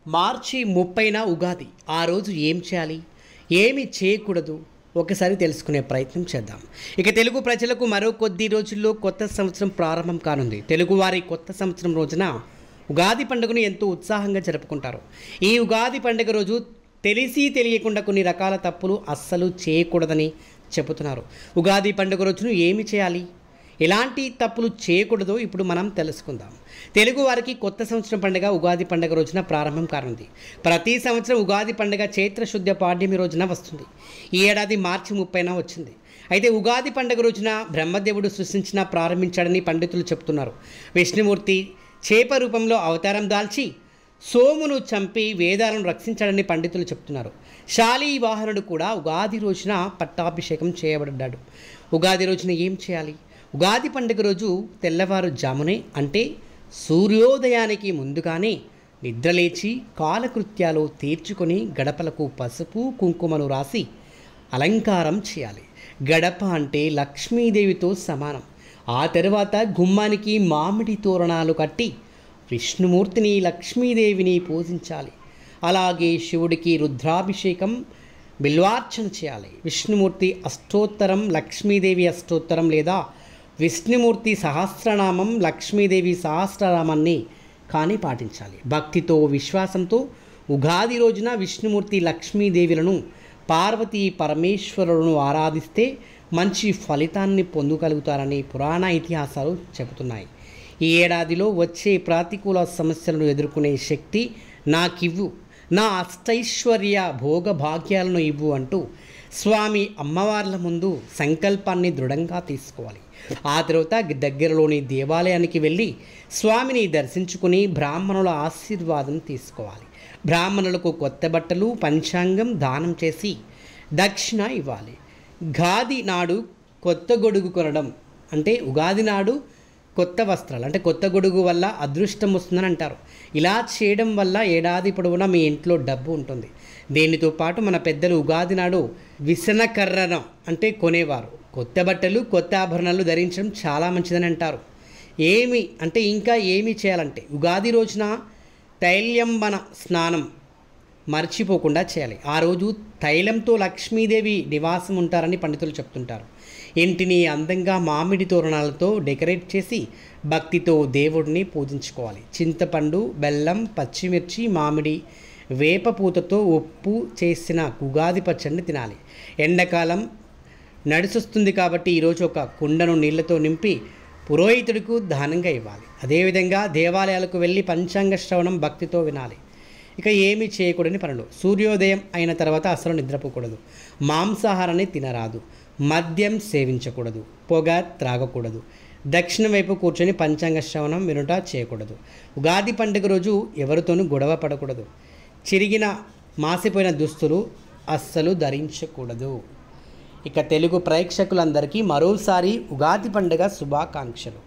మార్చి 30న ఉగాది. ఆ రోజు ఏం చేయాలి? ఏమి చేయకూడదు? ఒకసారి తెలుసుకునే ప్రయత్నం చేద్దాం. ఇక తెలుగు ప్రజలకు మరో కొద్ది రోజుల్లో కొత్త సంవత్సరం ప్రారంభం కానుంది. తెలుగువారి కొత్త సంవత్సరం రోజున ఉగాది పండుగను ఎంతో ఉత్సాహంగా జరుపుకుంటారు. ఈ ఉగాది పండుగ రోజు తెలిసి తెలియకుండా కొన్ని రకాల తప్పులు అస్సలు చేయకూడదని చెబుతున్నారు. ఉగాది పండుగ రోజును ఏమి చేయాలి, ఎలాంటి తప్పులు చేయకూడదో ఇప్పుడు మనం తెలుసుకుందాం. తెలుగు వారికి కొత్త సంవత్సరం పండుగ ఉగాది పండుగ రోజున ప్రారంభం కానుంది. ప్రతి సంవత్సరం ఉగాది పండుగ చైత్ర శుద్ధ పాడ్యమి రోజున వస్తుంది. ఈ ఏడాది మార్చి 30న వచ్చింది. అయితే ఉగాది పండుగ రోజున బ్రహ్మదేవుడు సృష్టించిన ప్రారంభించాడని పండితులు చెబుతున్నారు. విష్ణుమూర్తి చేప రూపంలో అవతారం దాల్చి సోమును చంపి వేదాలను రక్షించాడని పండితులు చెప్తున్నారు. శాలీవాహనుడు కూడా ఉగాది రోజున పట్టాభిషేకం చేయబడ్డాడు. ఉగాది రోజున ఏం చేయాలి? ఉగాది పండుగ రోజు తెల్లవారుజామునే అంటే సూర్యోదయానికి ముందుగానే నిద్రలేచి కాలకృత్యాలు తీర్చుకొని గడపలకు పసుపు కుంకుమను రాసి అలంకారం చేయాలి. గడప అంటే లక్ష్మీదేవితో సమానం. ఆ తర్వాత గుమ్మానికి మామిడి తోరణాలు కట్టి విష్ణుమూర్తిని లక్ష్మీదేవిని పూజించాలి. అలాగే శివుడికి రుద్రాభిషేకం బిల్వార్చన చేయాలి. విష్ణుమూర్తి అష్టోత్తరం, లక్ష్మీదేవి అష్టోత్తరం లేదా విష్ణుమూర్తి సహస్రనామం, లక్ష్మీదేవి సహస్రనామాన్ని కానీ పాటించాలి. భక్తితో విశ్వాసంతో ఉగాది రోజున విష్ణుమూర్తి లక్ష్మీదేవులను పార్వతీ పరమేశ్వరులను ఆరాధిస్తే మంచి ఫలితాన్ని పొందగలుగుతారని పురాణ ఇతిహాసాలు చెబుతున్నాయి. ఈ ఏడాదిలో వచ్చే ప్రతికూల సమస్యలను ఎదుర్కొనే శక్తి నాకివ్వు, నా అష్టైశ్వర్య భోగభాగ్యాలను ఇవ్వు అంటూ స్వామి అమ్మవార్ల ముందు సంకల్పాన్ని దృఢంగా తీసుకోవాలి. ఆ తర్వాత దగ్గరలోని దేవాలయానికి వెళ్ళి స్వామిని దర్శించుకుని బ్రాహ్మణుల ఆశీర్వాదం తీసుకోవాలి. బ్రాహ్మణులకు కొత్త బట్టలు, పంచాంగం దానం చేసి దక్షిణ ఇవ్వాలి. ఉగాది నాడు కొత్త గొడుగు కొనడం అంటే ఉగాది నాడు కొత్త వస్త్రాలు అంటే కొత్త గొడుగు వల్ల అదృష్టం వస్తుందని అంటారు. ఇలా చేయడం వల్ల ఏడాది పొడవునా మీ ఇంట్లో డబ్బు ఉంటుంది. దీనితో పాటు మన పెద్దలు ఉగాది నాడు విసనకర్రన అంటే కొనేవారు. కొత్త బట్టలు, కొత్త ఆభరణాలు ధరించడం చాలా మంచిదని అంటారు. ఇంకా ఏమి చేయాలంటే ఉగాది రోజున తైల్యంబన స్నానం మర్చిపోకుండా చేయాలి. ఆ రోజు తైలంతో లక్ష్మీదేవి నివాసం ఉంటారని పండితులు చెప్తుంటారు. ఇంటిని అందంగా మామిడి తోరణాలతో డెకరేట్ చేసి భక్తితో దేవుడిని పూజించుకోవాలి. చింతపండు, బెల్లం, పచ్చిమిర్చి, మామిడి, వేప పూతతో ఉప్పు చేసిన ఉగాది పచ్చడిని తినాలి. ఎండాకాలం నడిచొస్తుంది కాబట్టి ఈరోజు ఒక కుండను నీళ్లతో నింపి పురోహితుడికి దానంగా ఇవ్వాలి. అదేవిధంగా దేవాలయాలకు వెళ్ళి పంచాంగ శ్రవణం భక్తితో వినాలి. ఇక ఏమీ చేయకూడని పనులు: సూర్యోదయం అయిన తర్వాత అసలు నిద్రపోకూడదు, మాంసాహారాన్ని తినరాదు, మద్యం సేవించకూడదు, పొగ త్రాగకూడదు, దక్షిణ వైపు కూర్చొని పంచాంగ శ్రవణం వినుట చేయకూడదు. ఉగాది పండుగ రోజు ఎవరితోనూ గొడవ పడకూడదు. చిరిగిన మాసిపోయిన దుస్తులు అస్సలు ధరించకూడదు. ఇక తెలుగు ప్రేక్షకులందరికీ మరోసారి ఉగాది పండుగ శుభాకాంక్షలు.